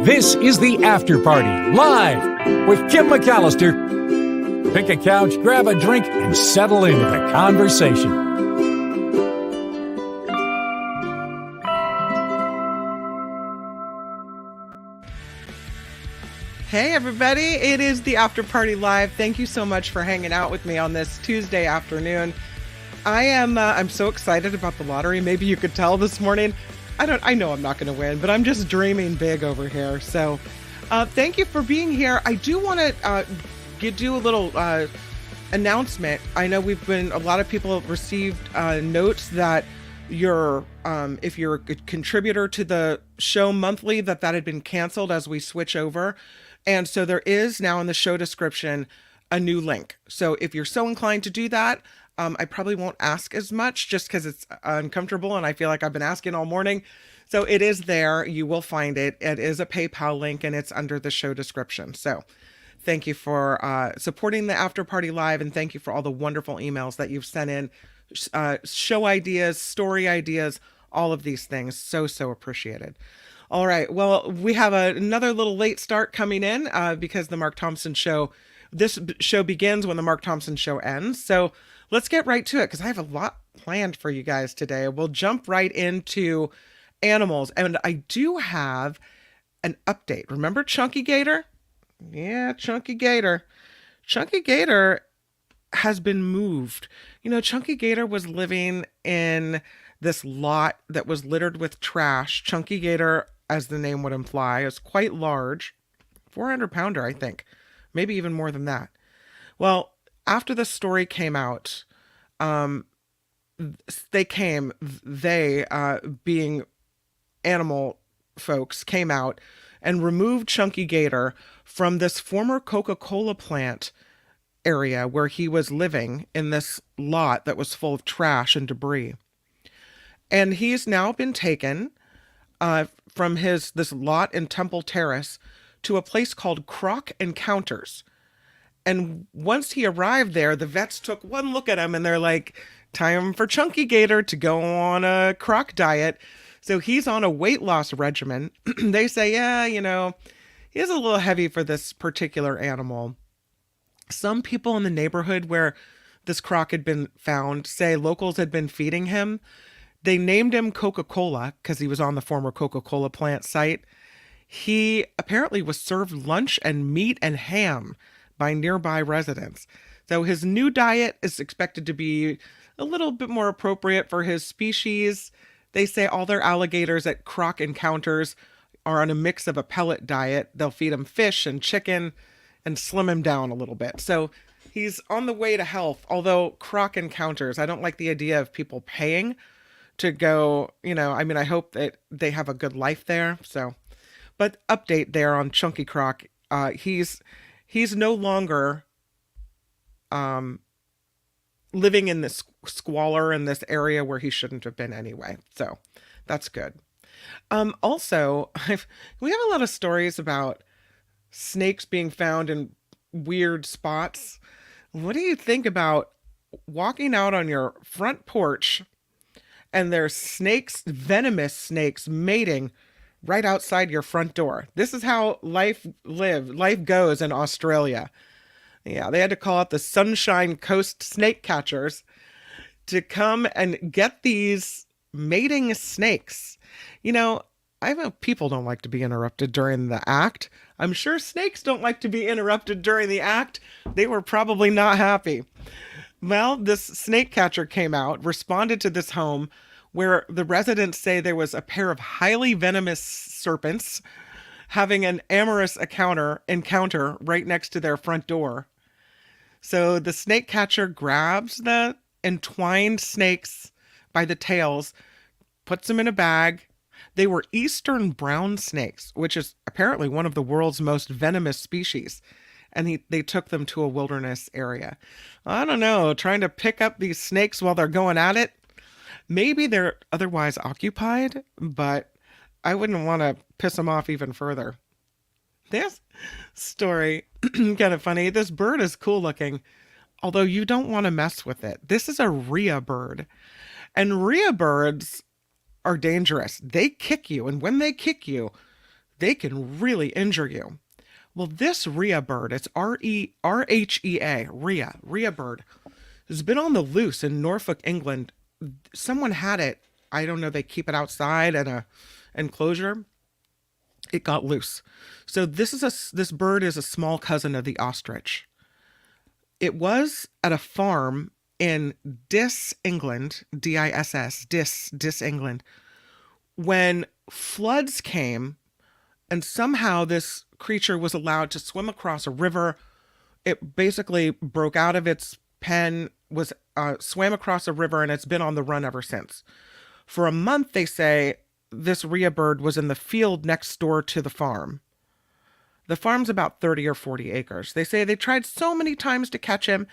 This is the After Party, live with Kim McAllister. Pick a couch, grab a drink, and settle into the conversation. Hey everybody, it is the After Party Live. Thank you so much for hanging out with me on this Tuesday afternoon. I'm so excited about the lottery. Maybe you could tell this morning. I know I'm not going to win, but I'm just dreaming big over here. So thank you for being here. I do want to do a little announcement. I know a lot of people have received notes that if you're a contributor to the show monthly, that had been canceled as we switch over. And so there is now in the show description a new link. So if you're so inclined to do that, I probably won't ask as much just because it's uncomfortable and I feel like I've been asking all morning. So it is there. You will find it. It is a PayPal link and it's under the show description. So thank you for supporting the After Party Live, and thank you for all the wonderful emails that you've sent in, show ideas, story ideas, all of these things. So appreciated. All right. Well, we have another little late start coming in because the Mark Thompson show, this show begins when the Mark Thompson show ends. So let's get right to it because I have a lot planned for you guys today. We'll jump right into animals, and I do have an update. Remember Chunky Gator? Yeah, Chunky Gator. Chunky Gator has been moved. You know, Chunky Gator was living in this lot that was littered with trash. Chunky Gator, as the name would imply, is quite large. 400-pounder, I think. Maybe even more than that. Well, after the story came out, they being animal folks, came out and removed Chunky Gator from this former Coca-Cola plant area where he was living in this lot that was full of trash and debris. And he's now been taken from this lot in Temple Terrace to a place called Croc Encounters. And once he arrived there, the vets took one look at him and they're like, time for Chunky Gator to go on a croc diet. So he's on a weight loss regimen. They say, yeah, you know, he's a little heavy for this particular animal. Some people in the neighborhood where this croc had been found say locals had been feeding him. They named him Coca-Cola because he was on the former Coca-Cola plant site. He apparently was served lunch and meat and ham by nearby residents. So his new diet is expected to be a little bit more appropriate for his species. They say all their alligators at Croc Encounters are on a mix of a pellet diet. They'll feed him fish and chicken and slim him down a little bit. So he's on the way to health, although Croc Encounters, I don't like the idea of people paying to go, you know, I mean, I hope that they have a good life there. So, but update there on Chunky Croc. He's no longer living in this squalor in this area where he shouldn't have been anyway. So that's good. Also, we have a lot of stories about snakes being found in weird spots. What do you think about walking out on your front porch and there's snakes, venomous snakes, mating right outside your front door? This is how life goes in Australia. Yeah, they had to call out the Sunshine Coast snake catchers to come and get these mating snakes. You know, I know people don't like to be interrupted during the act. I'm sure snakes don't like to be interrupted during the act. They were probably not happy. Well, this snake catcher came out, responded to this home where the residents say there was a pair of highly venomous serpents having an amorous encounter right next to their front door. So the snake catcher grabs the entwined snakes by the tails, puts them in a bag. They were eastern brown snakes, which is apparently one of the world's most venomous species. And they took them to a wilderness area. I don't know, trying to pick up these snakes while they're going at it. Maybe they're otherwise occupied, but I wouldn't want to piss them off even further. This story, kind of funny. This bird is cool looking, although you don't want to mess with it. This is a rhea bird. And rhea birds are dangerous. They kick you, and when they kick you, they can really injure you. Well, this rhea bird, it's Rhea, rhea bird, has been on the loose in Norfolk, England. Someone had it. I don't know. They keep it outside in a enclosure. It got loose. So this bird is a small cousin of the ostrich. It was at a farm in Diss, England, Diss, England, when floods came, and somehow this creature was allowed to swim across a river. It basically broke out of its pen, was swam across a river, and it's been on the run ever since. For a month, they say, this rhea bird was in the field next door to the farm. The farm's about 30 or 40 acres. They say they tried so many times to catch him.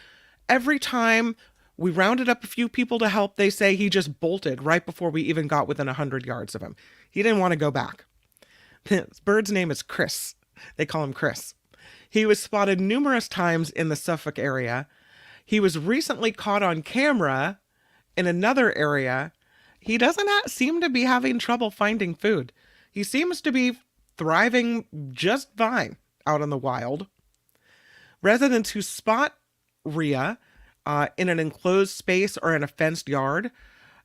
Every time we rounded up a few people to help, they say he just bolted right before we even got within 100 yards of him. He didn't want to go back. This bird's name is Chris. They call him Chris. He was spotted numerous times in the Suffolk area. He was recently caught on camera in another area. He doesn't seem to be having trouble finding food. He seems to be thriving just fine out in the wild. Residents who spot rhea in an enclosed space or in a fenced yard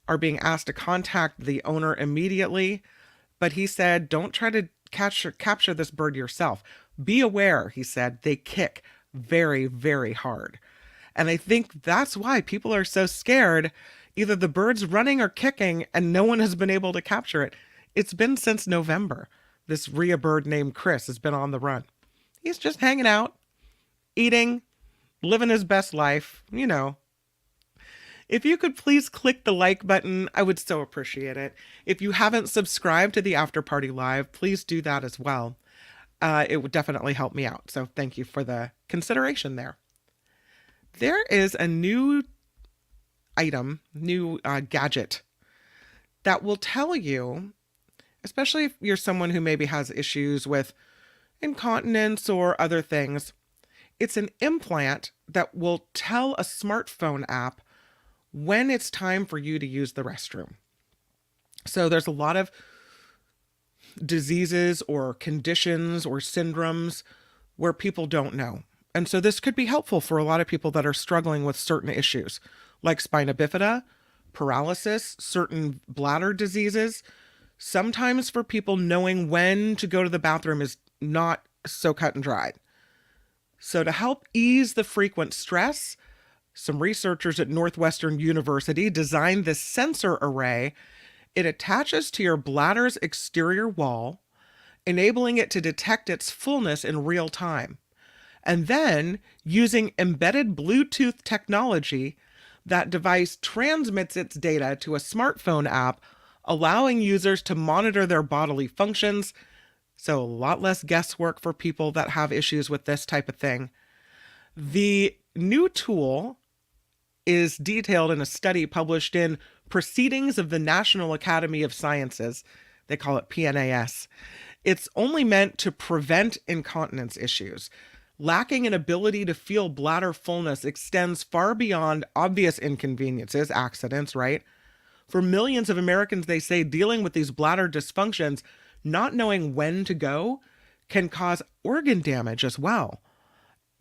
are being asked to contact the owner immediately. But he said, don't try to capture this bird yourself. Be aware, he said, they kick very, very hard. And I think that's why people are so scared. Either the bird's running or kicking, and no one has been able to capture it. It's been since November. This rhea bird named Chris has been on the run. He's just hanging out, eating, living his best life, you know. If you could please click the like button, I would so appreciate it. If you haven't subscribed to the After Party Live, please do that as well. It would definitely help me out. So thank you for the consideration there. There is a new item, new gadget that will tell you, especially if you're someone who maybe has issues with incontinence or other things, it's an implant that will tell a smartphone app when it's time for you to use the restroom. So there's a lot of diseases or conditions or syndromes where people don't know. And so this could be helpful for a lot of people that are struggling with certain issues like spina bifida, paralysis, certain bladder diseases. Sometimes for people, knowing when to go to the bathroom is not so cut and dried. So to help ease the frequent stress, some researchers at Northwestern University designed this sensor array. It attaches to your bladder's exterior wall, enabling it to detect its fullness in real time. And then, using embedded Bluetooth technology, that device transmits its data to a smartphone app, allowing users to monitor their bodily functions. So a lot less guesswork for people that have issues with this type of thing. The new tool is detailed in a study published in Proceedings of the National Academy of Sciences. They call it PNAS. It's only meant to prevent incontinence issues. Lacking an ability to feel bladder fullness extends far beyond obvious inconveniences, accidents, right? For millions of Americans, they say dealing with these bladder dysfunctions, not knowing when to go, can cause organ damage as well.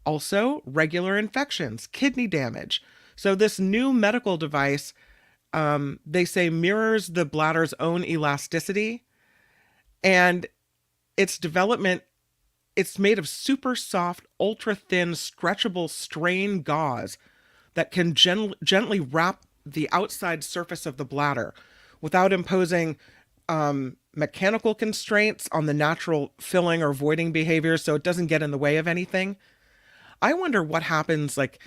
Also, regular infections, kidney damage. So this new medical device, they say, mirrors the bladder's own elasticity, and its development, it's made of super soft, ultra thin, stretchable strain gauze that can gently wrap the outside surface of the bladder without imposing mechanical constraints on the natural filling or voiding behaviors, so it doesn't get in the way of anything. I wonder what happens, like,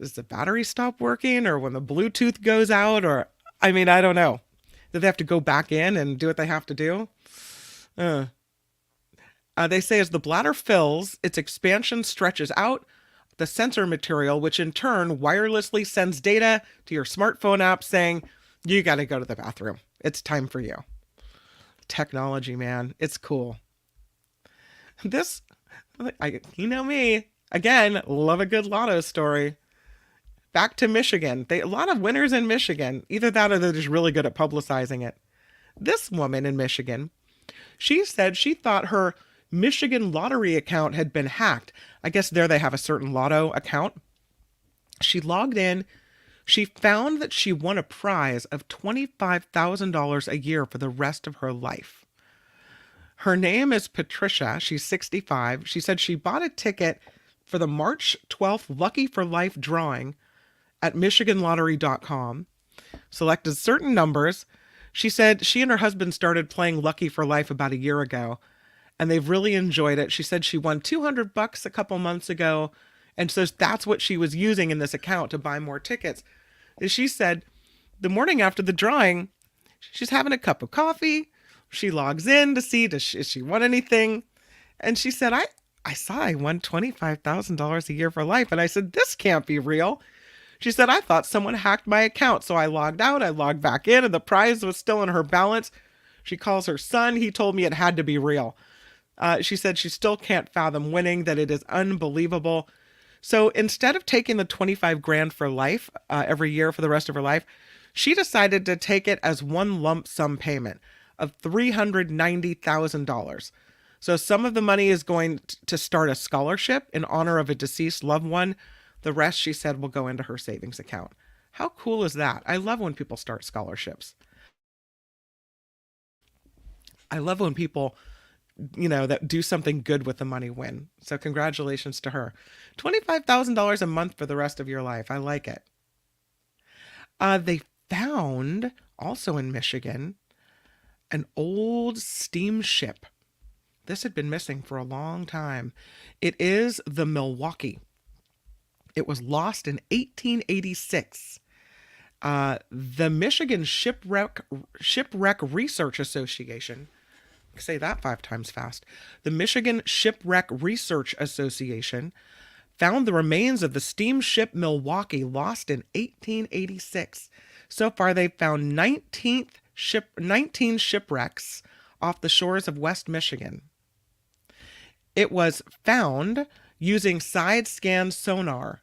does the battery stop working, or when the Bluetooth goes out, or, I mean, I don't know. Do they have to go back in and do what they have to do? They say as the bladder fills, its expansion stretches out the sensor material, which in turn wirelessly sends data to your smartphone app saying, you got to go to the bathroom. It's time for you. Technology, man. It's cool. You know me. Again, love a good lotto story. back to Michigan. A lot of winners in Michigan. Either that or they're just really good at publicizing it. This woman in Michigan, she said she thought her Michigan lottery account had been hacked. I guess there they have a certain lotto account. She logged in. She found that she won a prize of $25,000 a year for the rest of her life. Her name is Patricia. She's 65. She said she bought a ticket for the March 12th Lucky for Life drawing at MichiganLottery.com, selected certain numbers. She said she and her husband started playing Lucky for Life about a year ago, and they've really enjoyed it. She said she won $200 a couple months ago, and so that's what she was using in this account to buy more tickets. She said the morning after the drawing, she's having a cup of coffee. She logs in to see if she won anything. And she said, I saw I won $25,000 a year for life. And I said, this can't be real. She said, I thought someone hacked my account. So I logged out, I logged back in, and the prize was still in her balance. She calls her son. He told me it had to be real. She said she still can't fathom winning, that it is unbelievable. So instead of taking the 25 grand for life every year for the rest of her life, she decided to take it as one lump sum payment of $390,000. So some of the money is going to start a scholarship in honor of a deceased loved one. The rest, she said, will go into her savings account. How cool is that? I love when people start scholarships. I love when people, that do something good with the money win. So congratulations to her. $25,000 a month for the rest of your life. I like it. They found, also in Michigan, an old steamship. This had been missing for a long time. It is the Milwaukee. It was lost in 1886. The Michigan Shipwreck Research Association, say that 5 times fast. The Michigan Shipwreck Research Association found the remains of the steamship Milwaukee lost in 1886. So far, they've found 19 shipwrecks off the shores of West Michigan. It was found using side-scan sonar.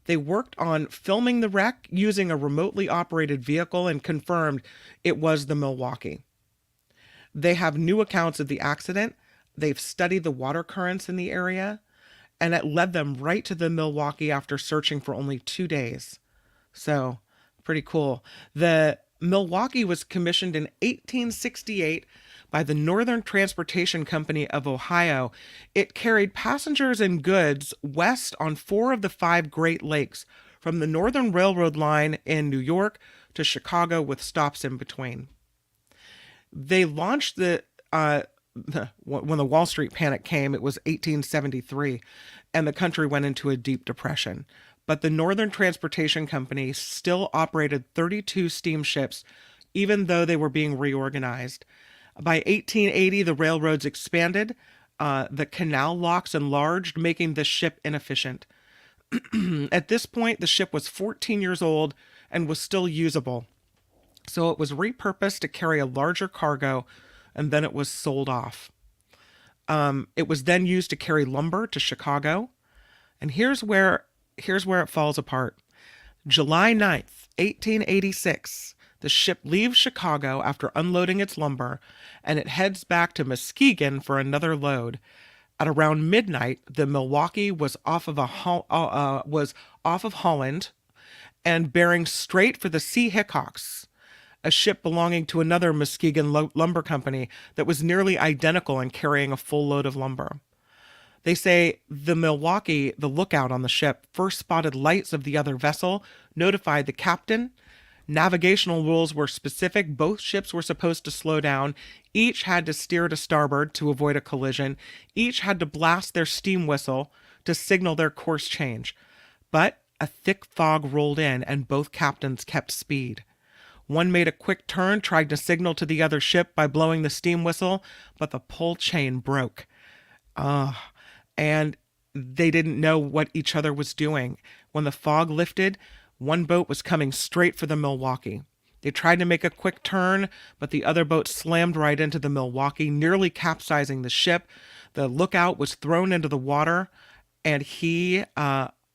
They worked on filming the wreck using a remotely operated vehicle and confirmed it was the Milwaukee. They have new accounts of the accident. They've studied the water currents in the area, and it led them right to the Milwaukee after searching for only 2 days. So, pretty cool. The Milwaukee was commissioned in 1868 by the Northern Transportation Company of Ohio. It carried passengers and goods west on 4 of the 5 Great Lakes, from the Northern Railroad line in New York to Chicago with stops in between. They launched when the Wall Street panic came, it was 1873, and the country went into a deep depression. But the Northern Transportation Company still operated 32 steamships, even though they were being reorganized. By 1880, the railroads expanded, the canal locks enlarged, making the ship inefficient. At this point, the ship was 14 years old and was still usable. So it was repurposed to carry a larger cargo, and then it was sold off. It was then used to carry lumber to Chicago. And here's where it falls apart. July 9th, 1886, the ship leaves Chicago after unloading its lumber, and it heads back to Muskegon for another load. At around midnight, the Milwaukee was off of Holland and bearing straight for the Sea Hickox, a ship belonging to another Muskegon lumber company that was nearly identical in carrying a full load of lumber. They say the Milwaukee, the lookout on the ship, first spotted lights of the other vessel, notified the captain. Navigational rules were specific. Both ships were supposed to slow down. Each had to steer to starboard to avoid a collision. Each had to blast their steam whistle to signal their course change. But a thick fog rolled in, and both captains kept speed. One made a quick turn, tried to signal to the other ship by blowing the steam whistle, but the pull chain broke. And they didn't know what each other was doing. When the fog lifted, one boat was coming straight for the Milwaukee. They tried to make a quick turn, but the other boat slammed right into the Milwaukee, nearly capsizing the ship. The lookout was thrown into the water, and he,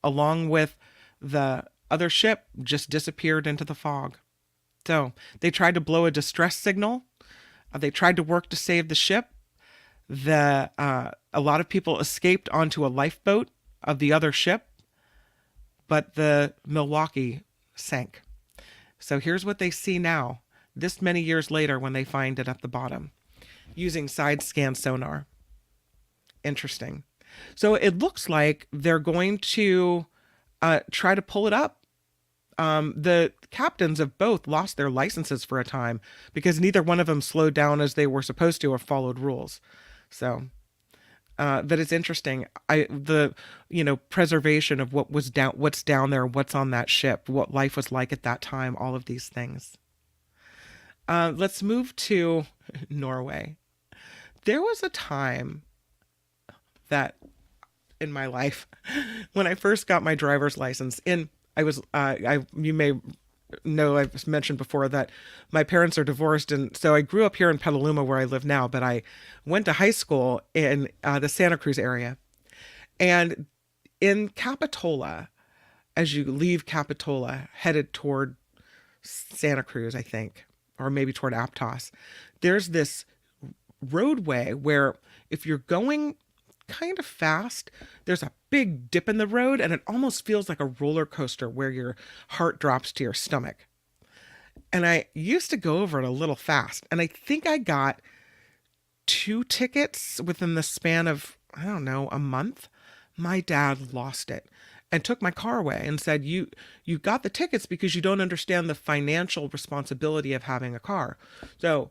along with the other ship just disappeared into the fog. So they tried to blow a distress signal. They tried to work to save the ship. A lot of people escaped onto a lifeboat of the other ship, but the Milwaukee sank. So here's what they see now, this many years later when they find it at the bottom, using side scan sonar. Interesting. So it looks like they're going to try to pull it up. The captains of both lost their licenses for a time because neither one of them slowed down as they were supposed to or followed rules. So, but it's interesting. Preservation of what's down there, what's on that ship, what life was like at that time, all of these things. Let's move to Norway. There was a time that in my life when I first got my driver's license you may know I've mentioned before that my parents are divorced, and so I grew up here in Petaluma where I live now, but I went to high school in the Santa Cruz area. And in Capitola, as you leave Capitola headed toward Santa Cruz, I think, or maybe toward Aptos, there's this roadway where if you're going kind of fast, there's a big dip in the road, and it almost feels like a roller coaster where your heart drops to your stomach. And I used to go over it a little fast, and I think I got 2 tickets within the span of, I don't know, a month. My dad lost it and took my car away and said, you got the tickets because you don't understand the financial responsibility of having a car. So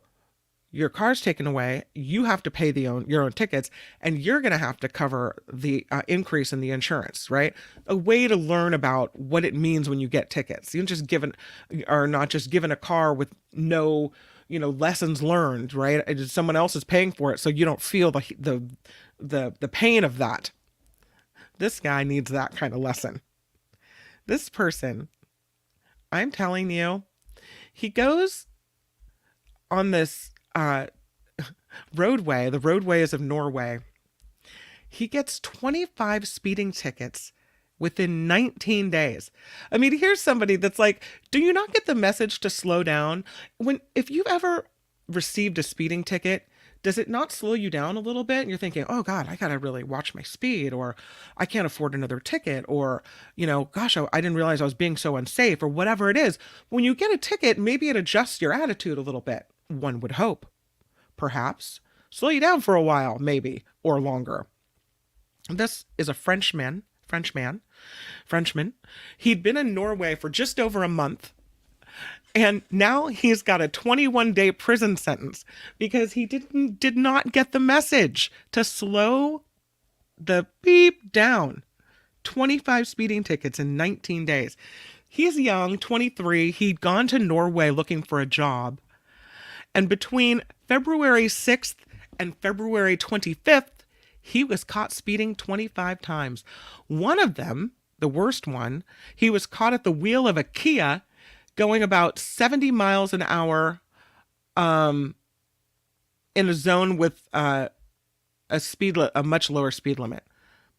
your car's taken away, you have to pay your own tickets, and you're going to have to cover the increase in the insurance, right? A way to learn about what it means when you get tickets. You're not just given a car with no, lessons learned, right? Someone else is paying for it, so you don't feel the pain of that. This guy needs that kind of lesson. This person, I'm telling you, he goes on this roadway, the roadways of Norway. He gets 25 speeding tickets within 19 days. I mean, here's somebody that's like, do you not get the message to slow down? If you've ever received a speeding ticket, does it not slow you down a little bit? And you're thinking, oh God, I gotta really watch my speed, or I can't afford another ticket, or, gosh, I didn't realize I was being so unsafe, or whatever it is. When you get a ticket, maybe it adjusts your attitude a little bit. One would hope. Perhaps. Slow you down for a while, maybe, or longer. This is a Frenchman. He'd been in Norway for just over a month, and now he's got a 21-day prison sentence because he did not get the message to slow the beep down. 25 speeding tickets in 19 days. He's young, 23. He'd gone to Norway looking for a job. And between February 6th and February 25th, he was caught speeding 25 times. One of them, the worst one, he was caught at the wheel of a Kia going about 70 miles an hour in a zone with a much lower speed limit.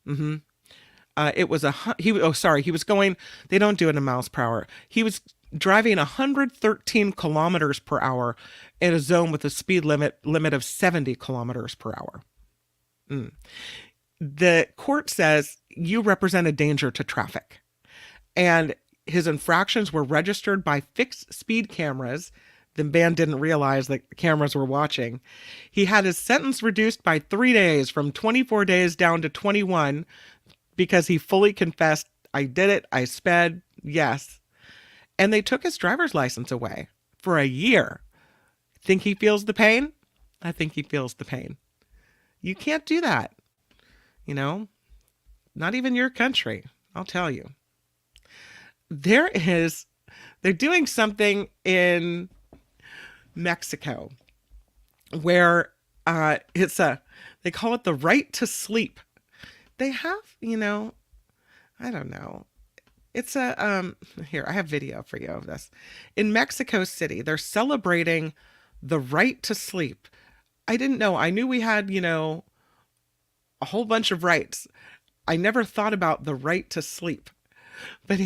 He was going, they don't do it in miles per hour. He was driving 113 kilometers per hour in a zone with a speed limit of 70 kilometers per hour. The court says you represent a danger to traffic, and his infractions were registered by fixed speed cameras. The man didn't realize that cameras were watching. He had his sentence reduced by 3 days, from 24 days down to 21, because he fully confessed, I did it, I sped, yes. And they took his driver's license away for a year. Think he feels the pain? I think he feels the pain. You can't do that. Not even your country, I'll tell you. They're doing something in Mexico where they call it the right to sleep. They have, I don't know. It's here, I have video for you of this. In Mexico City, they're celebrating the right to sleep. I didn't know. I knew we had, a whole bunch of rights. I never thought about the right to sleep. But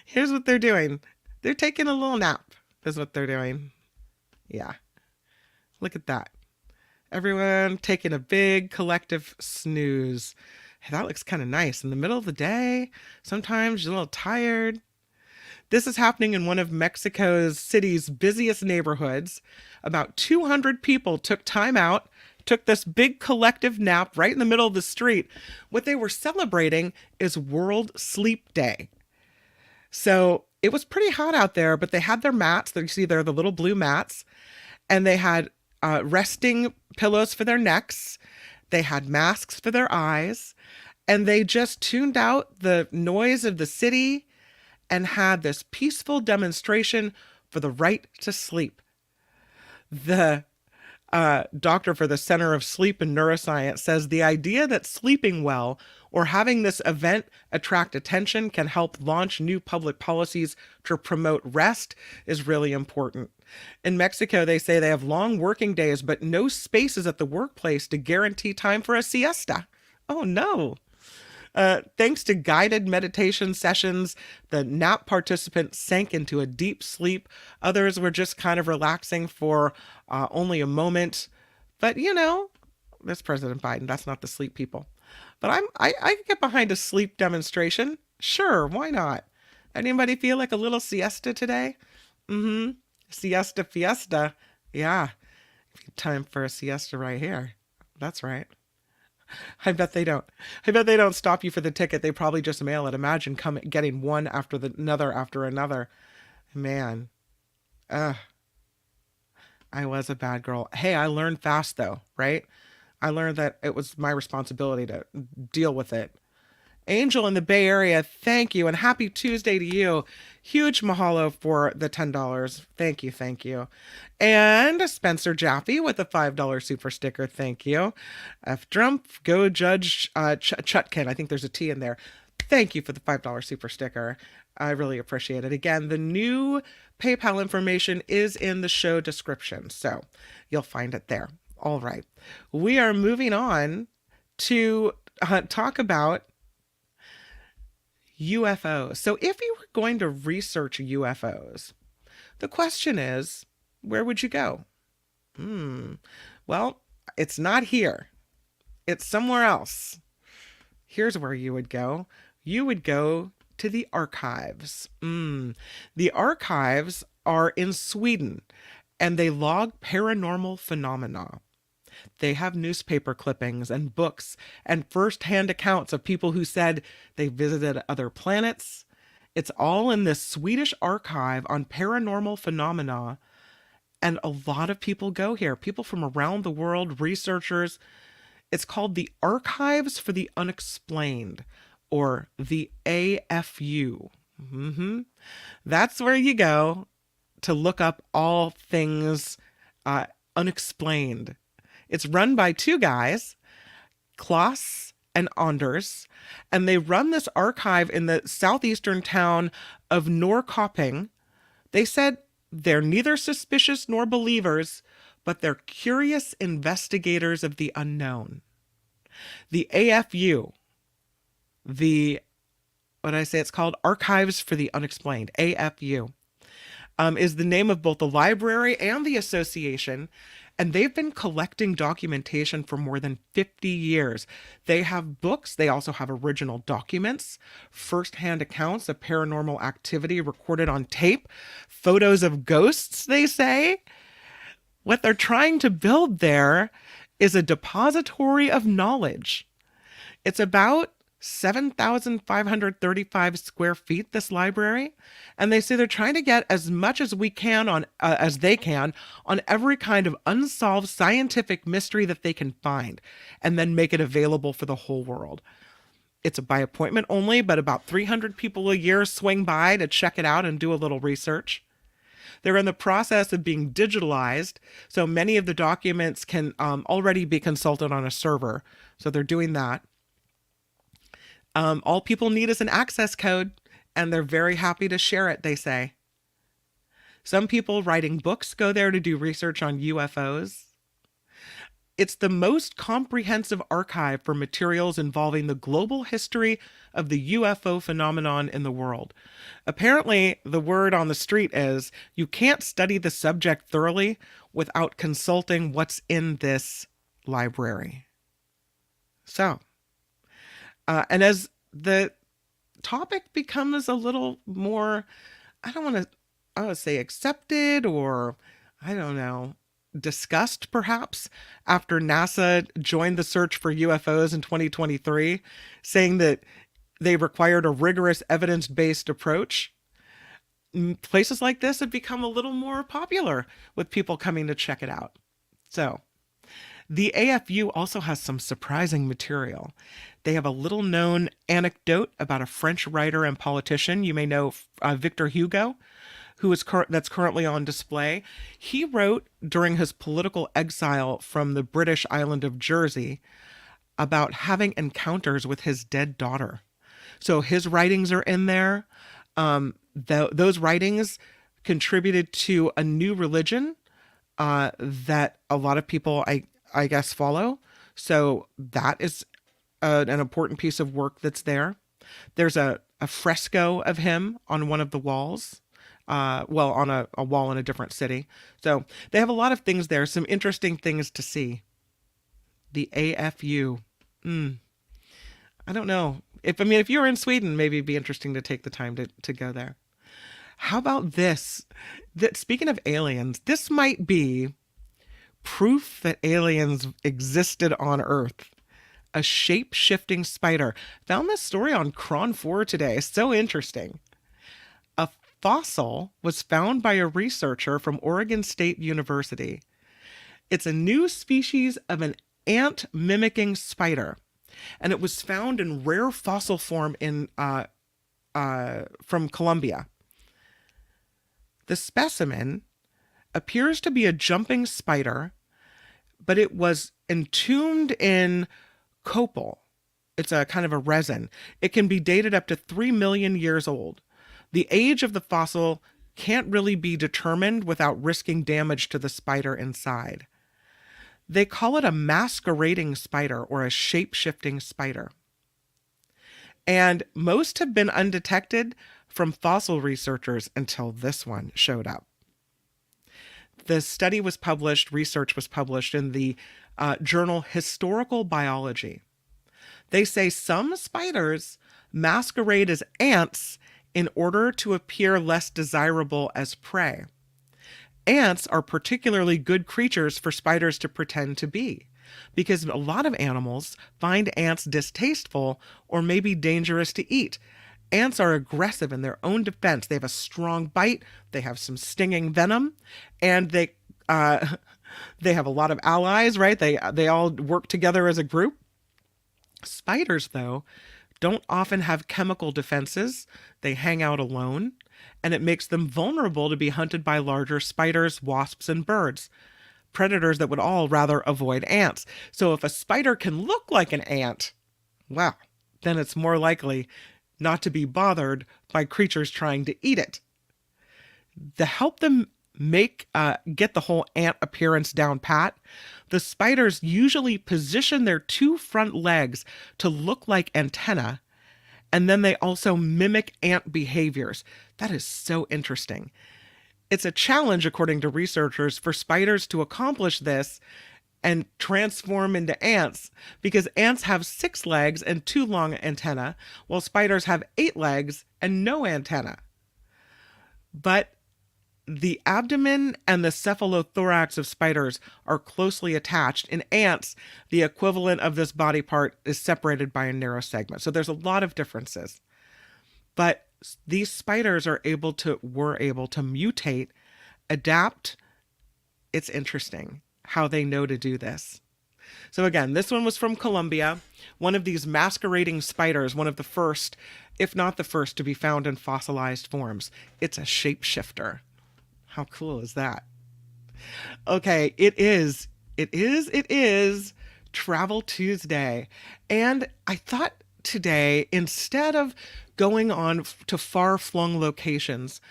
Here's what they're doing. They're taking a little nap, is what they're doing. Yeah. Look at that. Everyone taking a big collective snooze. Hey, that looks kind of nice. In the middle of the day, sometimes you're a little tired. This is happening in one of Mexico's city's busiest neighborhoods. About 200 people took time out, took this big collective nap right in the middle of the street. What they were celebrating is World Sleep Day. So it was pretty hot out there, but they had their mats. You see there, the little blue mats, and they had resting pillows for their necks. They had masks for their eyes, and they just tuned out the noise of the city and had this peaceful demonstration for the right to sleep. The doctor for the Center of Sleep and Neuroscience says the idea that sleeping well or having this event attract attention can help launch new public policies to promote rest is really important. In Mexico, they say they have long working days, but no spaces at the workplace to guarantee time for a siesta. Oh no. Thanks to guided meditation sessions, the nap participants sank into a deep sleep. Others were just kind of relaxing for only a moment. But you know, that's President Biden. That's not the sleep people. But I could get behind a sleep demonstration. Sure, why not? Anybody feel like a little siesta today? Siesta fiesta. Yeah. Time for a siesta right here. That's right. I bet they don't. I bet they don't stop you for the ticket. They probably just mail it. Imagine getting one after another after another. Man. I was a bad girl. Hey, I learned fast though, right? I learned that it was my responsibility to deal with it. Angel in the Bay Area, thank you, and happy Tuesday to you. Huge mahalo for the $10. Thank you, thank you. And Spencer Jaffe with a $5 super sticker, thank you. F. Drump, Go Judge Chutkin, I think there's a T in there. Thank you for the $5 super sticker. I really appreciate it. Again, the new PayPal information is in the show description, so you'll find it there. All right. We are moving on to talk about UFOs. So if you were going to research UFOs, the question is, where would you go? Well, it's not here. It's somewhere else. Here's where you would go. You would go to the archives. The archives are in Sweden, and they log paranormal phenomena. They have newspaper clippings and books and first-hand accounts of people who said they visited other planets. It's all in this Swedish archive on paranormal phenomena. And a lot of people go here. People from around the world, researchers. It's called the Archives for the Unexplained, or the AFU. That's where you go to look up all things unexplained. It's run by two guys, Klaus and Anders, and they run this archive in the southeastern town of Norrköping. They said they're neither suspicious nor believers, but they're curious investigators of the unknown. The AFU, it's called Archives for the Unexplained, AFU, is the name of both the library and the association. And they've been collecting documentation for more than 50 years. They have books. They also have original documents, firsthand accounts of paranormal activity recorded on tape, photos of ghosts, they say. What they're trying to build there is a depository of knowledge. It's about 7,535 square feet, this library, and they say they're trying to get as much as we can on as they can on every kind of unsolved scientific mystery that they can find, and then make it available for the whole world. It's by appointment only, but about 300 people a year swing by to check it out and do a little research. They're in the process of being digitalized, so many of the documents can already be consulted on a server, so they're doing that. All people need is an access code, and they're very happy to share it, they say. Some people writing books go there to do research on UFOs. It's the most comprehensive archive for materials involving the global history of the UFO phenomenon in the world. Apparently, the word on the street is you can't study the subject thoroughly without consulting what's in this library. So, and as the topic becomes a little more, I would say accepted, or I don't know, discussed perhaps, after NASA joined the search for UFOs in 2023, saying that they required a rigorous evidence-based approach. Places like this have become a little more popular with people coming to check it out. So, the AFU also has some surprising material. They have a little known anecdote about a French writer and politician. You may know Victor Hugo, who is that's currently on display. He wrote during his political exile from the British island of Jersey about having encounters with his dead daughter. So his writings are in there. Those writings contributed to a new religion that a lot of people, I guess, follow. So that is an important piece of work that's there. There's a fresco of him on one of the walls. On a wall in a different city. So they have a lot of things there, some interesting things to see. The AFU. I don't know. If you're in Sweden, maybe it'd be interesting to take the time to go there. How about this? Speaking of aliens, this might be proof that aliens existed on Earth. A shape-shifting spider. Found this story on Cron 4 today. So interesting. A fossil was found by a researcher from Oregon State University. It's a new species of an ant-mimicking spider, and it was found in rare fossil form from Colombia. The specimen appears to be a jumping spider, but it was entombed in copal. It's a kind of a resin. It can be dated up to 3 million years old. The age of the fossil can't really be determined without risking damage to the spider inside. They call it a masquerading spider or a shape-shifting spider. And most have been undetected from fossil researchers until this one showed up. The research was published in the journal Historical Biology. They say some spiders masquerade as ants in order to appear less desirable as prey. Ants are particularly good creatures for spiders to pretend to be, because a lot of animals find ants distasteful or maybe dangerous to eat. Ants are aggressive in their own defense. They have a strong bite, they have some stinging venom, and they have a lot of allies, right? They all work together as a group. Spiders, though, don't often have chemical defenses. They hang out alone, and it makes them vulnerable to be hunted by larger spiders, wasps, and birds, predators that would all rather avoid ants. So if a spider can look like an ant, well, then it's more likely not to be bothered by creatures trying to eat it. To help them get the whole ant appearance down pat, the spiders usually position their 2 front legs to look like antennae, and then they also mimic ant behaviors. That is so interesting. It's a challenge, according to researchers, for spiders to accomplish this and transform into ants, because ants have 6 legs and 2 long antennae, while spiders have 8 legs and no antenna. But the abdomen and the cephalothorax of spiders are closely attached. In ants, the equivalent of this body part is separated by a narrow segment. So there's a lot of differences. But these spiders were able to mutate, adapt. It's interesting how they know to do this. So again, this one was from Colombia. One of these masquerading spiders, one of the first, if not the first, to be found in fossilized forms. It's a shapeshifter. How cool is that? Okay, it is Travel Tuesday. And I thought today, instead of going on to far-flung locations,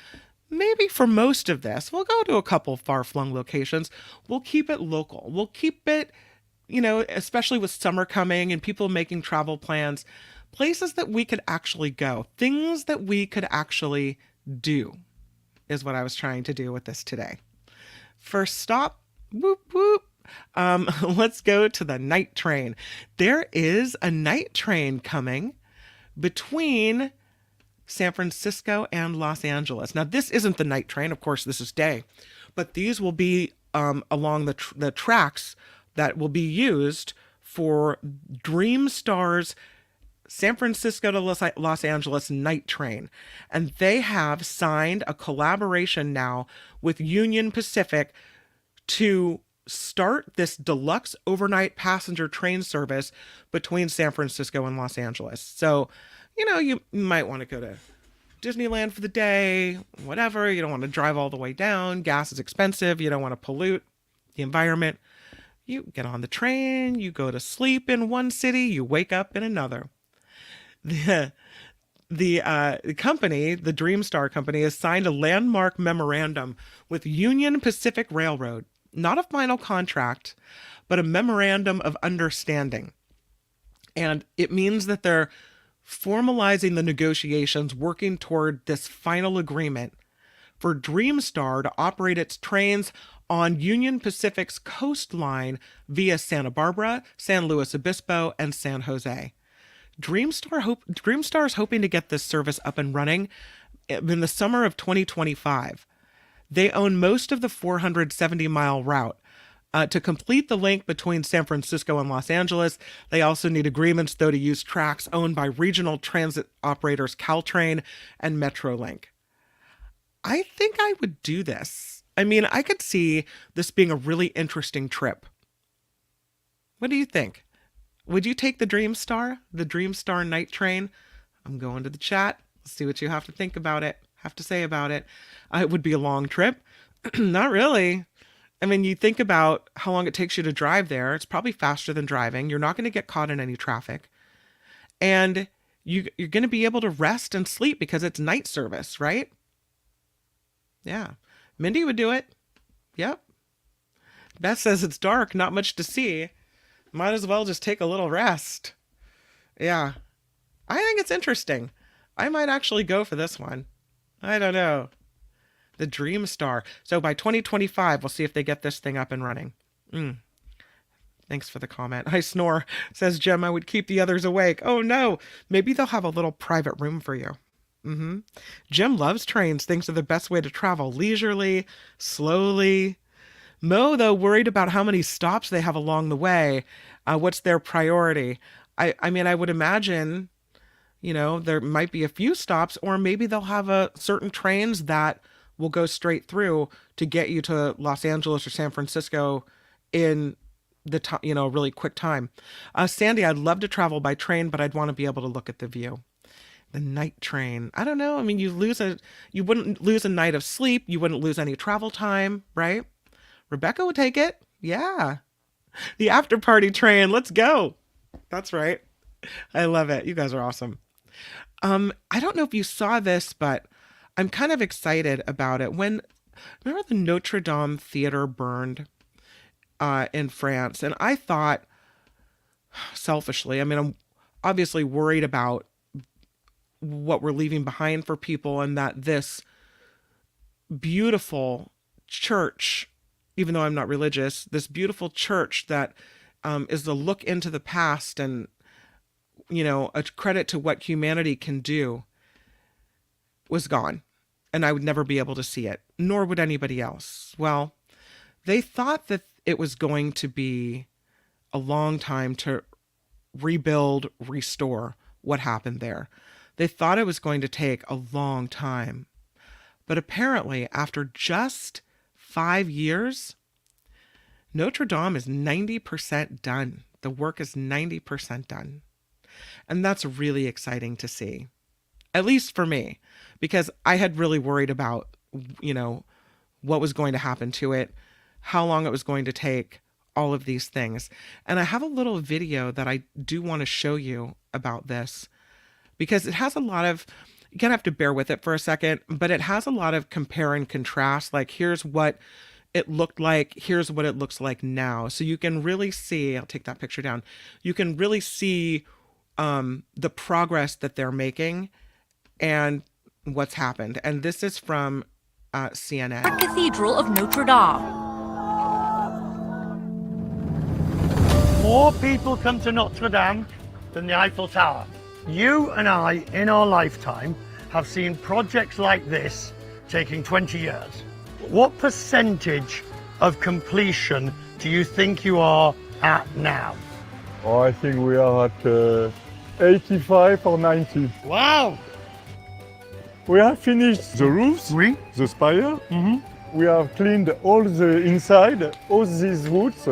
maybe for most of this, we'll go to a couple far-flung locations. We'll keep it local. We'll keep it especially with summer coming and people making travel plans, places that we could actually go, things that we could actually do is what I was trying to do with this today. First stop, whoop, whoop. Let's go to the night train. There is a night train coming between San Francisco and Los Angeles. Now, this isn't the night train. Of course, this is day. But these will be along the tracks that will be used for Dreamstar's San Francisco to Los Angeles night train. And they have signed a collaboration now with Union Pacific to start this deluxe overnight passenger train service between San Francisco and Los Angeles. So, you might want to go to Disneyland for the day, whatever. You don't want to drive all the way down. Gas is expensive. You don't want to pollute the environment. You get on the train, you go to sleep in one city, you wake up in another. The company, the Dreamstar company, has signed a landmark memorandum with Union Pacific Railroad. Not a final contract, but a memorandum of understanding. And it means that they're formalizing the negotiations, working toward this final agreement for Dreamstar to operate its trains on Union Pacific's coastline via Santa Barbara, San Luis Obispo, and San Jose. Dreamstar is hoping to get this service up and running in the summer of 2025. They own most of the 470-mile route. To complete the link between San Francisco and Los Angeles, they also need agreements, though, to use tracks owned by regional transit operators Caltrain and Metrolink. I think I would do this. I mean, I could see this being a really interesting trip. What do you think? Would you take the Dreamstar night train? I'm going to the chat. Let's see what you have to think about it, have to say about it. It would be a long trip. Not really. I mean, you think about how long it takes you to drive there. It's probably faster than driving. You're not going to get caught in any traffic. And you're going to be able to rest and sleep because it's night service, right? Yeah. Mindy would do it. Yep. Beth says it's dark, not much to see. Might as well just take a little rest. Yeah. I think it's interesting. I might actually go for this one. I don't know. The Dreamstar. So by 2025, we'll see if they get this thing up and running. Thanks for the comment. I snore, says Jim. I would keep the others awake. Oh no. Maybe they'll have a little private room for you. Jim loves trains, thinks they're the best way to travel. Leisurely, slowly. Mo, though, worried about how many stops they have along the way. What's their priority? I mean, I would imagine, there might be a few stops, or maybe they'll have certain trains that will go straight through to get you to Los Angeles or San Francisco in the really quick time. Sandy, I'd love to travel by train, but I'd want to be able to look at the view. The night train. I don't know. I mean, you wouldn't lose a night of sleep. You wouldn't lose any travel time, right? Rebecca would take it. Yeah. The after party train. Let's go. That's right. I love it. You guys are awesome. I don't know if you saw this, but I'm kind of excited about it. Remember the Notre Dame theater burned in France? And I thought, selfishly, I mean, I'm obviously worried about what we're leaving behind for people, and that this beautiful church, even though I'm not religious, this beautiful church that is the look into the past and, a credit to what humanity can do, was gone. And I would never be able to see it, nor would anybody else. Well, they thought that it was going to be a long time to rebuild, restore what happened there. They thought it was going to take a long time. But apparently, after just 5 years, Notre Dame is 90% done. The work is 90% done. And that's really exciting to see, at least for me, because I had really worried about, what was going to happen to it, how long it was going to take, all of these things. And I have a little video that I do want to show you about this, because it has a lot of, you're going to have to bear with it for a second, but it has a lot of compare and contrast. Like, here's what it looked like. Here's what it looks like now. So you can really see, I'll take that picture down. You can really see the progress that they're making and what's happened. And this is from CNN. Cathedral of Notre Dame. More people come to Notre Dame than the Eiffel Tower. You and I, in our lifetime, have seen projects like this taking 20 years. What percentage of completion do you think you are at now? Oh, I think we are at 85 or 90. Wow! We have finished the roofs, Oui. the spire. We have cleaned all the inside, all these roots.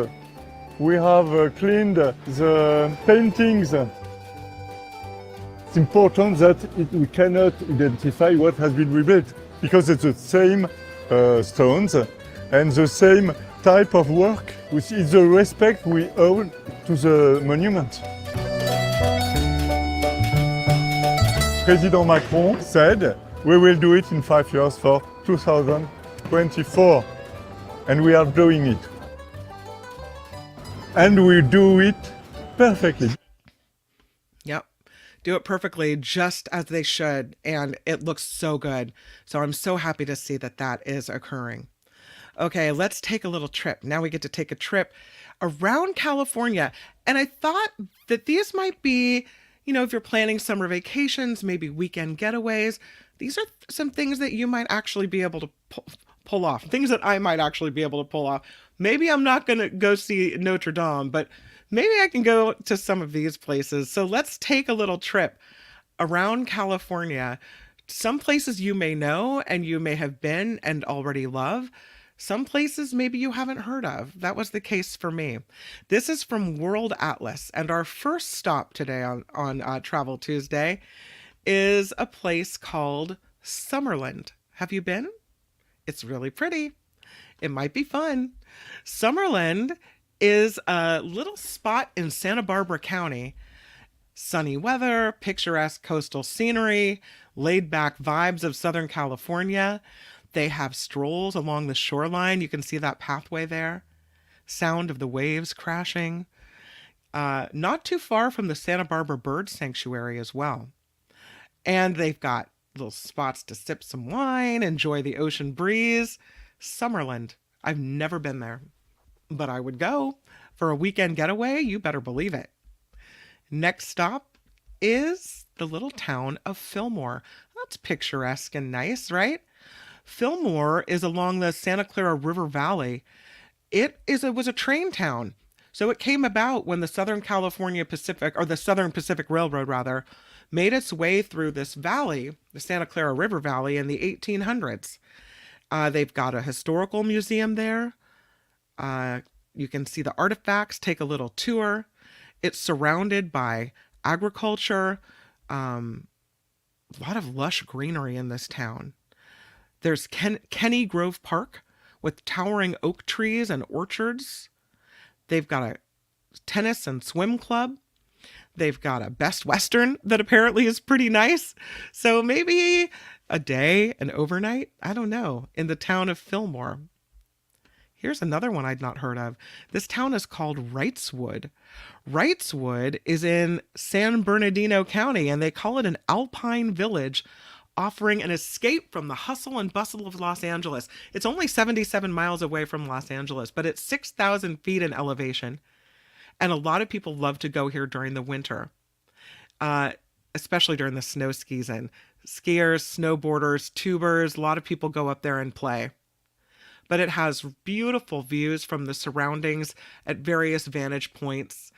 We have cleaned the paintings. It's important that we cannot identify what has been rebuilt because it's the same stones and the same type of work, which is the respect we owe to the monument. President Macron said we will do it in 5 years for 2024, and we are doing it. And we do it perfectly. Yep. Do it perfectly, just as they should. And it looks so good. So I'm so happy to see that that is occurring. Okay, let's take a little trip. Now we get to take a trip around California. And I thought that these might be, if you're planning summer vacations, maybe weekend getaways, these are some things that you might actually be able to pull off. Things that I might actually be able to pull off. Maybe I'm not going to go see Notre Dame, but maybe I can go to some of these places. So let's take a little trip around California. Some places you may know and you may have been and already love. Some places maybe you haven't heard of. That was the case for me. This is from World Atlas. And our first stop today on Travel Tuesday is a place called Summerland. Have you been? It's really pretty. It might be fun. Summerland is a little spot in Santa Barbara County. Sunny weather, picturesque coastal scenery, laid-back vibes of Southern California. They have strolls along the shoreline. You can see that pathway there. Sound of the waves crashing. Not too far from the Santa Barbara Bird Sanctuary as well. And they've got little spots to sip some wine, enjoy the ocean breeze. Summerland. I've never been there, but I would go for a weekend getaway. You better believe it. Next stop is the little town of Fillmore. That's picturesque and nice, right? Fillmore is along the Santa Clara River Valley. It was a train town. So it came about when the Southern Pacific Railroad rather, made its way through this valley, the Santa Clara River Valley, in the 1800s. They've got a historical museum there. You can see the artifacts, take a little tour. It's surrounded by agriculture, a lot of lush greenery in this town. There's Kenny Grove Park with towering oak trees and orchards. They've got a tennis and swim club. They've got a Best Western that apparently is pretty nice. So maybe a day, an overnight, I don't know, in the town of Fillmore. Here's another one I'd not heard of. This town is called Wrightswood. Wrightswood is in San Bernardino County, and they call it an alpine village, offering an escape from the hustle and bustle of Los Angeles. It's only 77 miles away from Los Angeles, but it's 6,000 feet in elevation. And a lot of people love to go here during the winter, especially during the snow season. Skiers, snowboarders, tubers, a lot of people go up there and play. But it has beautiful views from the surroundings at various vantage points.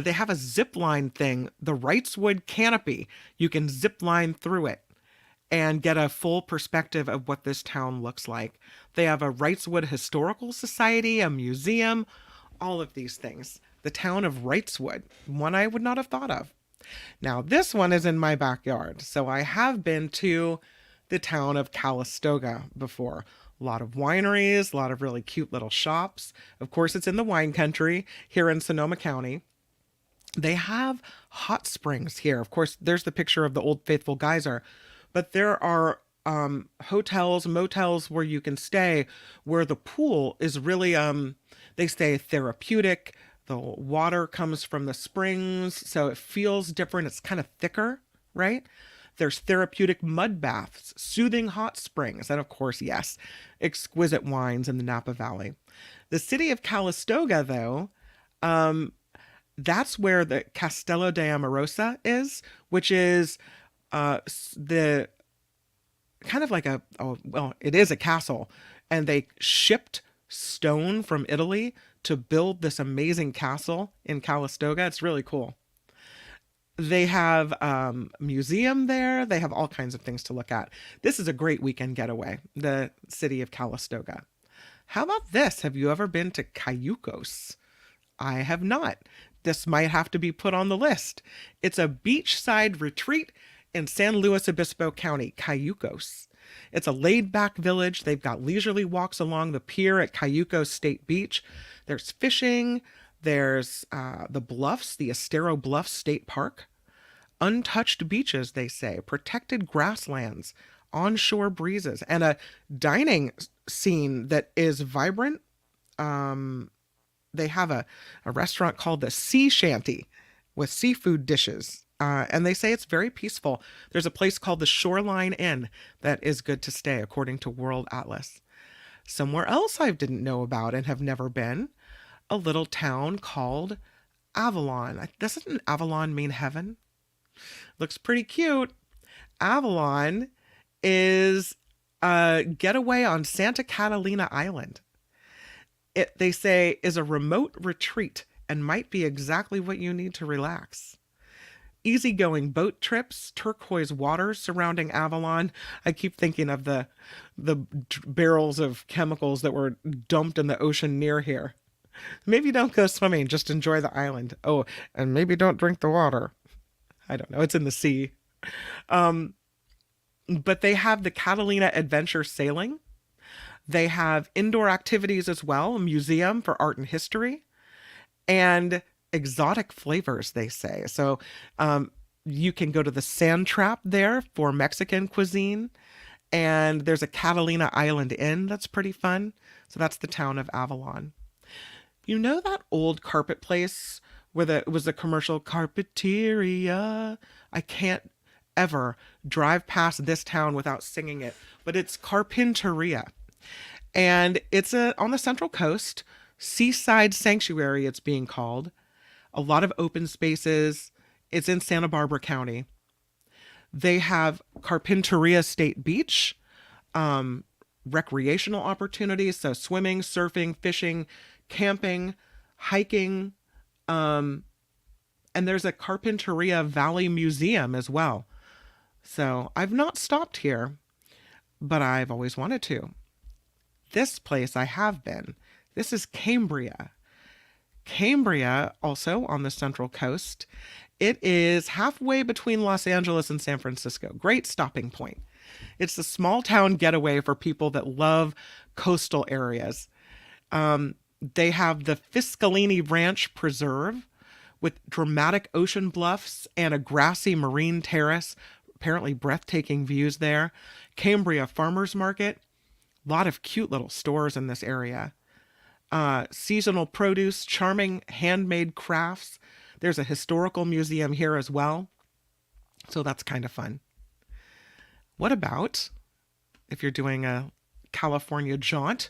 They have a zip line thing, the Wrightswood Canopy. You can zip line through it and get a full perspective of what this town looks like. They have a Wrightswood Historical Society, a museum, all of these things. The town of Wrightswood, one I would not have thought of. Now, this one is in my backyard, so I have been to the town of Calistoga before. A lot of wineries, a lot of really cute little shops. Of course, it's in the wine country here in Sonoma County. They have hot springs here. Of course, there's the picture of the Old Faithful geyser, but there are hotels, motels where you can stay, where the pool is really, they say therapeutic. The water comes from the springs, so it feels different. It's kind of thicker, right? There's therapeutic mud baths, soothing hot springs, and of course, yes, exquisite wines in the Napa Valley. The city of Calistoga, though, that's where the Castello de Amorosa is, which is the kind of like well, it is a castle, and they shipped stone from Italy to build this amazing castle in Calistoga. It's really cool. They have a museum there. They have all kinds of things to look at. This is a great weekend getaway, the city of Calistoga. How about this? Have you ever been to Cayucos? I have not. This might have to be put on the list. It's a beachside retreat in San Luis Obispo County, Cayucos. It's a laid-back village. They've got leisurely walks along the pier at Cayucos State Beach. There's fishing. There's the Bluffs, the Estero Bluffs State Park. Untouched beaches, they say. Protected grasslands. Onshore breezes. And a dining scene that is vibrant. They have a restaurant called the Sea Shanty with seafood dishes. And they say it's very peaceful. There's a place called the Shoreline Inn that is good to stay, according to World Atlas. Somewhere else I didn't know about and have never been, a little town called Avalon. Doesn't Avalon mean heaven? Looks pretty cute. Avalon is a getaway on Santa Catalina Island. It, they say, is a remote retreat and might be exactly what you need to relax. Easygoing boat trips, turquoise waters surrounding Avalon. I keep thinking of the barrels of chemicals that were dumped in the ocean near here. Maybe don't go swimming, just enjoy the island. Oh, and maybe don't drink the water. I don't know, it's in the sea. But they have the Catalina Adventure Sailing. They have indoor activities as well, a museum for art and history, and exotic flavors, they say. So you can go to the Sand Trap there for Mexican cuisine, and there's a Catalina Island Inn that's pretty fun. So that's the town of Avalon. You know that old carpet place where it was a commercial Carpeteria? I can't ever drive past this town without singing it, but it's Carpinteria. And it's on the Central Coast, Seaside Sanctuary it's being called. A lot of open spaces. It's in Santa Barbara County. They have Carpinteria State Beach, recreational opportunities, so swimming, surfing, fishing, camping, hiking, and there's a Carpinteria Valley Museum as well. So I've not stopped here, but I've always wanted to. This place I have been. This is Cambria. Cambria, also on the Central Coast. It is halfway between Los Angeles and San Francisco. Great stopping point. It's a small town getaway for people that love coastal areas. They have the Fiscalini Ranch Preserve with dramatic ocean bluffs and a grassy marine terrace. Apparently breathtaking views there. Cambria Farmers Market. A lot of cute little stores in this area. Seasonal produce, charming handmade crafts. There's a historical museum here as well. So that's kind of fun. What about, if you're doing a California jaunt,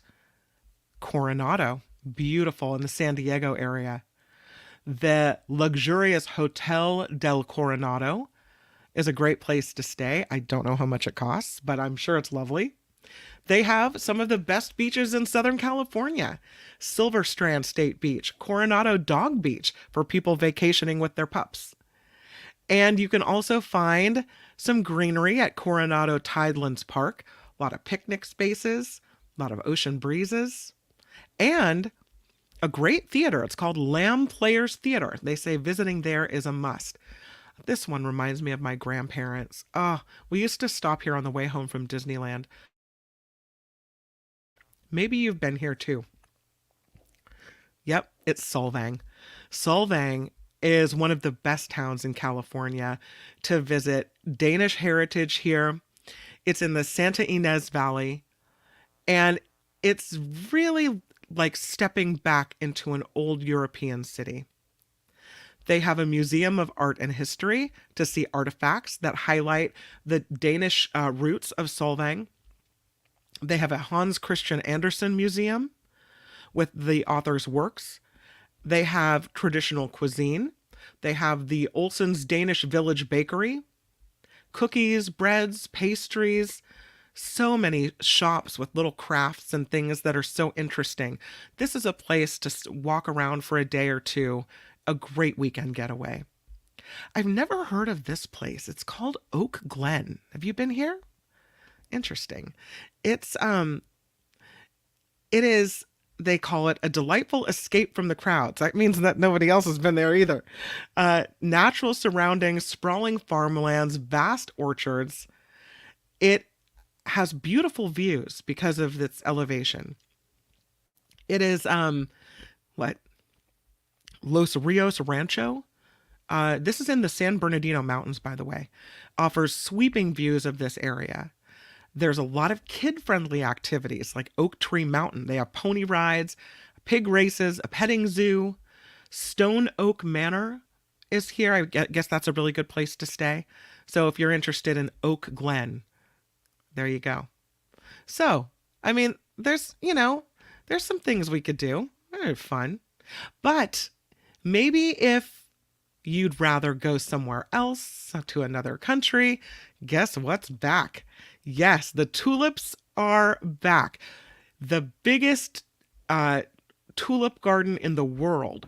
Coronado, beautiful in the San Diego area. The luxurious Hotel del Coronado is a great place to stay. I don't know how much it costs, but I'm sure it's lovely. They have some of the best beaches in Southern California. Silver Strand State Beach, Coronado Dog Beach for people vacationing with their pups. And you can also find some greenery at Coronado Tidelands Park. A lot of picnic spaces, a lot of ocean breezes, and a great theater. It's called Lamb Players Theater. They say visiting there is a must. This one reminds me of my grandparents. We used to stop here on the way home from Disneyland. Maybe you've been here too. Yep, it's Solvang. Solvang is one of the best towns in California to visit. Danish heritage here. It's in the Santa Ynez Valley, and it's really like stepping back into an old European city. They have a museum of art and history to see artifacts that highlight the Danish roots of Solvang. They have a Hans Christian Andersen museum with the author's works. They have traditional cuisine. They have the Olsen's Danish Village Bakery, cookies, breads, pastries, so many shops with little crafts and things that are so interesting. This is a place to walk around for a day or two, a great weekend getaway. I've never heard of this place. It's called Oak Glen. Have you been here? Interesting. It is, they call it a delightful escape from the crowds. That means that nobody else has been there either. Natural surroundings, sprawling farmlands, vast orchards. It has beautiful views because of its elevation. It is, Los Rios Rancho. This is in the San Bernardino Mountains, by the way. Offers sweeping views of this area. There's a lot of kid-friendly activities like Oak Tree Mountain. They have pony rides, pig races, a petting zoo. Stone Oak Manor is here. I guess that's a really good place to stay. So if you're interested in Oak Glen, there you go. So, I mean, there's some things we could do. They're fun. But maybe if you'd rather go somewhere else, to another country, guess what's back? Yes, the tulips are back. The biggest tulip garden in the world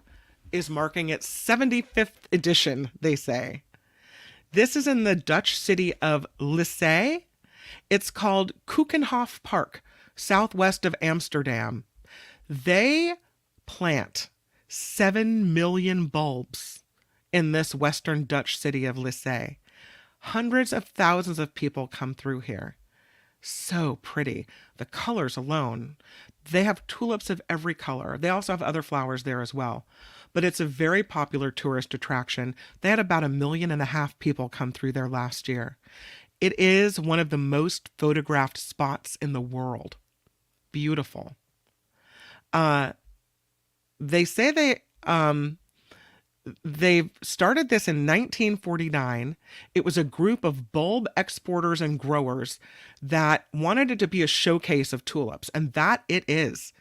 is marking its 75th edition, they say. This is in the Dutch city of Lisse. It's called Keukenhof Park, southwest of Amsterdam. They plant 7 million bulbs in this western Dutch city of Lisse. Hundreds of thousands of people come through here. So pretty. The colors alone. They have tulips of every color. They also have other flowers there as well. But it's a very popular tourist attraction. They had about 1.5 million people come through there last year. It is one of the most photographed spots in the world. Beautiful. They say they started this in 1949. It was a group of bulb exporters and growers that wanted it to be a showcase of tulips, and that it is.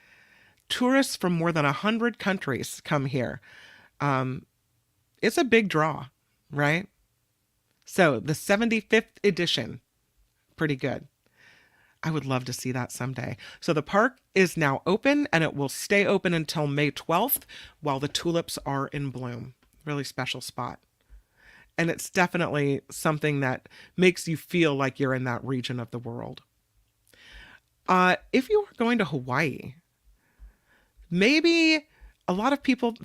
Tourists from more than 100 countries come here. It's a big draw, right? So the 75th edition, pretty good. I would love to see that someday. So the park is now open, and it will stay open until May 12th while the tulips are in bloom. Really special spot. And it's definitely something that makes you feel like you're in that region of the world. If you are going to Hawaii, maybe a lot of people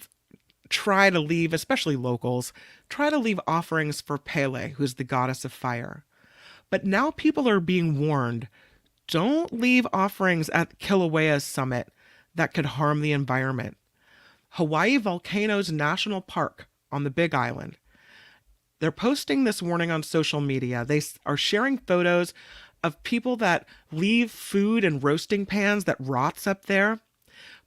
try to leave, especially locals, try to leave offerings for Pele, who's the goddess of fire. But now people are being warned, don't leave offerings at Kilauea's summit that could harm the environment. Hawaii Volcanoes National Park on the Big Island. They're posting this warning on social media. They are sharing photos of people that leave food in roasting pans that rots up there.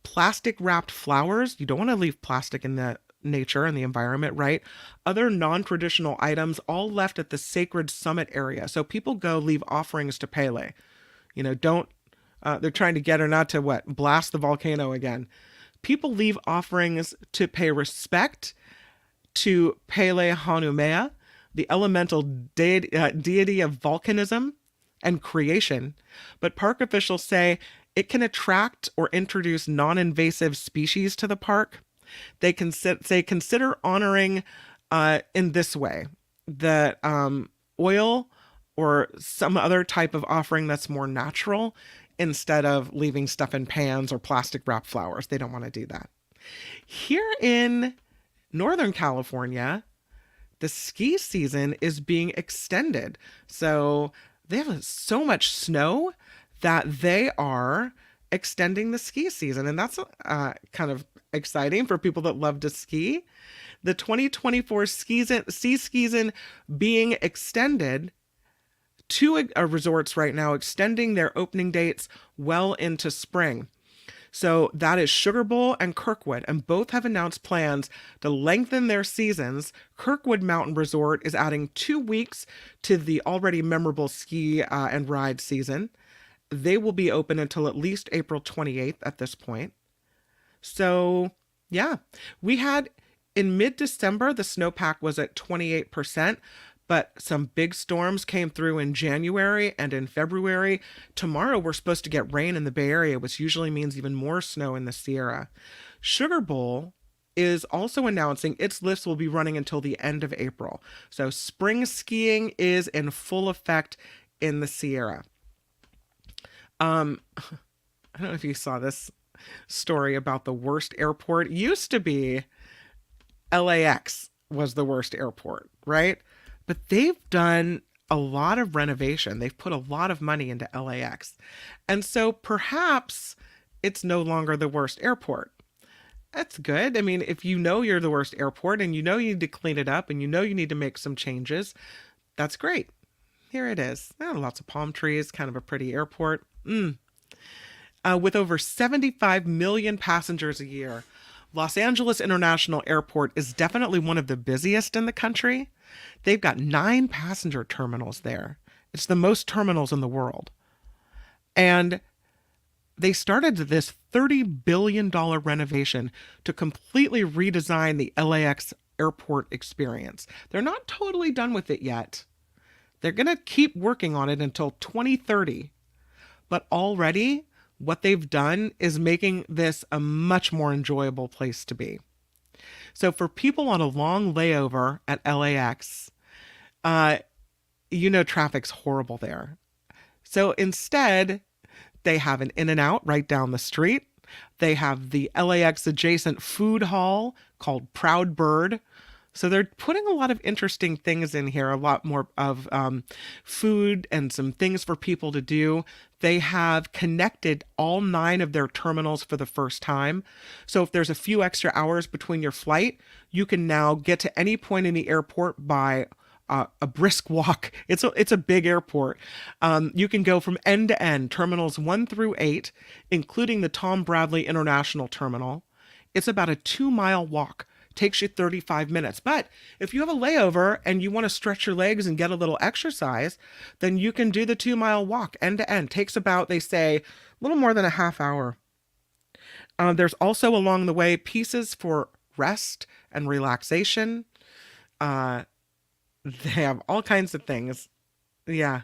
Plastic wrapped flowers. You don't want to leave plastic in the nature and the environment, right? Other non-traditional items all left at the sacred summit area. So people go leave offerings to Pele. They're trying to get her not to blast the volcano again. People leave offerings to pay respect to Pele Hanumea, the elemental deity of volcanism and creation. But park officials say it can attract or introduce non-invasive species to the park. They consider honoring in this way, that oil or some other type of offering that's more natural instead of leaving stuff in pans or plastic wrapped flowers. They don't want to do that. Here in Northern California, the ski season is being extended. So they have so much snow that they are extending the ski season. And that's kind of exciting for people that love to ski. The 2024 ski season being extended two resorts right now extending their opening dates well into spring. So that is Sugar Bowl and Kirkwood, and both have announced plans to lengthen their seasons. Kirkwood Mountain Resort is adding 2 weeks to the already memorable ski and ride season. They will be open until at least April 28th at this point. So, yeah, we had in mid-December, the snowpack was at 28%, but some big storms came through in January and in February. Tomorrow, we're supposed to get rain in the Bay Area, which usually means even more snow in the Sierra. Sugar Bowl is also announcing its lifts will be running until the end of April. So spring skiing is in full effect in the Sierra. I don't know if you saw this story about the worst airport. It used to be LAX was the worst airport, right? But they've done a lot of renovation. They've put a lot of money into LAX. And so perhaps it's no longer the worst airport. That's good. I mean, if you know you're the worst airport and you know you need to clean it up and you know you need to make some changes, that's great. Here it is. Lots of palm trees, kind of a pretty airport. With over 75 million passengers a year, Los Angeles International Airport is definitely one of the busiest in the country. They've got 9 passenger terminals there. It's the most terminals in the world. And they started this $30 billion renovation to completely redesign the LAX airport experience. They're not totally done with it yet. They're going to keep working on it until 2030. But already, what they've done is making this a much more enjoyable place to be. So for people on a long layover at LAX, traffic's horrible there. So instead, they have an In-N-Out right down the street. They have the LAX adjacent food hall called Proud Bird. So they're putting a lot of interesting things in here, a lot more of food and some things for people to do. They have connected all 9 of their terminals for the first time. So if there's a few extra hours between your flight, you can now get to any point in the airport by a brisk walk. It's a big airport. You can go from end to end, terminals 1 through 8, including the Tom Bradley International Terminal. It's about a 2-mile walk. Takes you 35 minutes. But if you have a layover and you want to stretch your legs and get a little exercise, then you can do the 2-mile walk end to end. Takes about, they say, a little more than a half hour. There's also along the way pieces for rest and relaxation. They have all kinds of things. Yeah.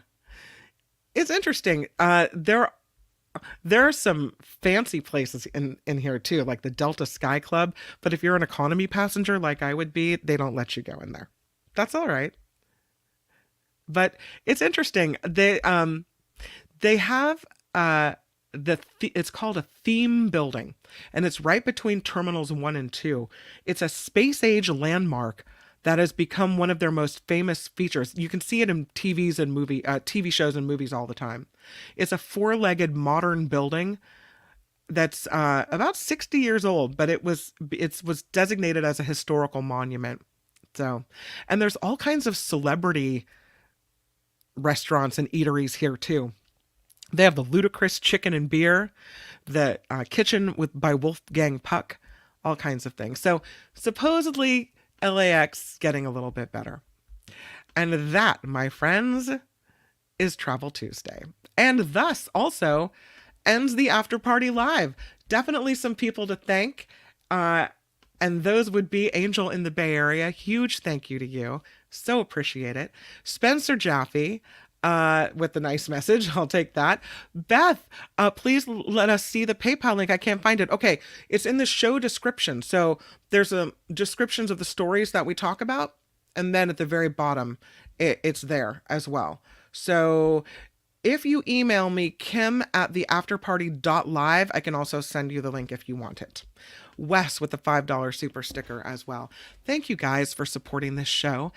It's interesting. There are some fancy places in here too, like the Delta Sky Club. But if you're an economy passenger like I would be, they don't let you go in there. That's all right. But it's interesting. They have it's called a theme building, and it's right between terminals 1 and 2. It's a space age landmark that has become one of their most famous features. You can see it in TV shows and movies all the time. It's a 4-legged modern building that's about 60 years old, but it was designated as a historical monument. So, and there's all kinds of celebrity restaurants and eateries here too. They have the Ludicrous Chicken and Beer, the Kitchen by Wolfgang Puck, all kinds of things. So supposedly LAX getting a little bit better. And that, my friends, is Travel Tuesday. And thus also ends the After Party Live. Definitely some people to thank. And those would be Angel in the Bay Area. Huge thank you to you. So appreciate it. Spencer Jaffe with the nice message. I'll take that. Beth, please let us see the PayPal link. I can't find it. Okay, it's in the show description. So there's descriptions of the stories that we talk about. And then at the very bottom, it's there as well. So if you email me, kim@theafterparty.live, I can also send you the link if you want it. Wes with the $5 super sticker as well. Thank you guys for supporting this show.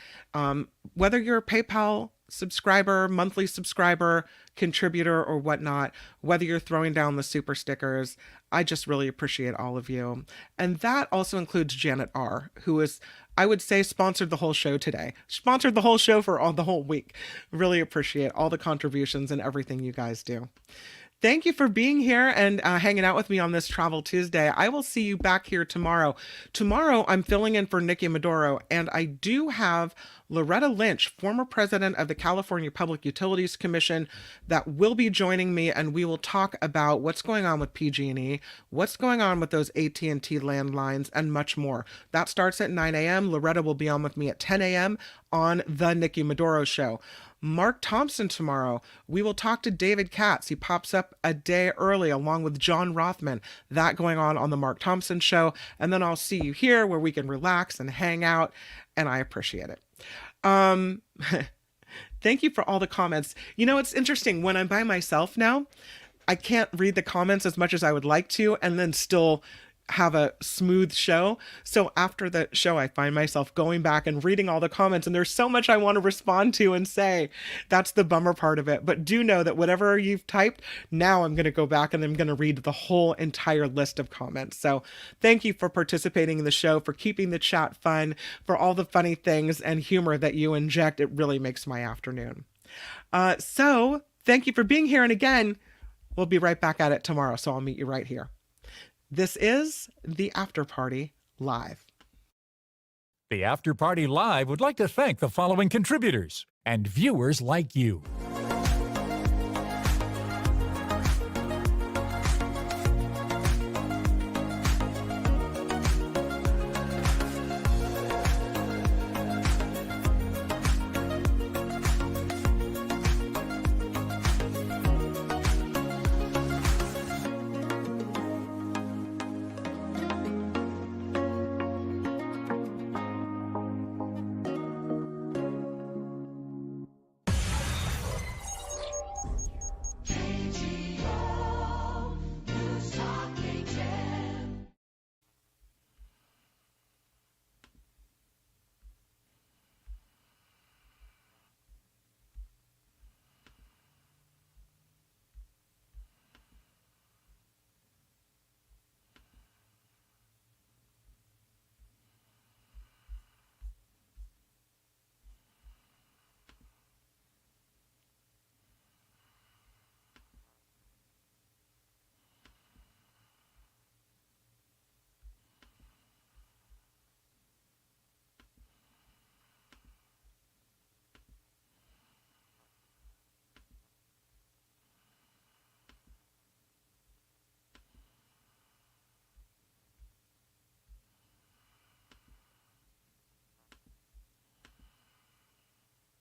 Whether you're a PayPal subscriber, monthly subscriber, contributor, or whatnot, whether you're throwing down the super stickers. I just really appreciate all of you. And that also includes Janet R., who is, I would say, sponsored the whole show today. Sponsored the whole show for the whole week. Really appreciate all the contributions and everything you guys do. Thank you for being here and hanging out with me on this Travel Tuesday. I will see you back here tomorrow. Tomorrow, I'm filling in for Nikki Maduro, and I do have Loretta Lynch, former president of the California Public Utilities Commission, that will be joining me, and we will talk about what's going on with PG&E, what's going on with those AT&T landlines, and much more. That starts at 9 a.m. Loretta will be on with me at 10 a.m. on The Nikki Maduro Show. Mark Thompson tomorrow. We will talk to David Katz. He pops up a day early along with John Rothman. That going on the Mark Thompson Show. And then I'll see you here where we can relax and hang out. And I appreciate it. Thank you for all the comments. You know, it's interesting. When I'm by myself now, I can't read the comments as much as I would like to and then still have a smooth show. So after the show, I find myself going back and reading all the comments, and there's so much I want to respond to and say. That's the bummer part of it. But do know that whatever you've typed, now I'm going to go back and I'm going to read the whole entire list of comments. So thank you for participating in the show, for keeping the chat fun, for all the funny things and humor that you inject. It really makes my afternoon. So thank you for being here. And again, we'll be right back at it tomorrow. So I'll meet you right here. This is the After Party Live. The After Party Live would like to thank the following contributors and viewers like you.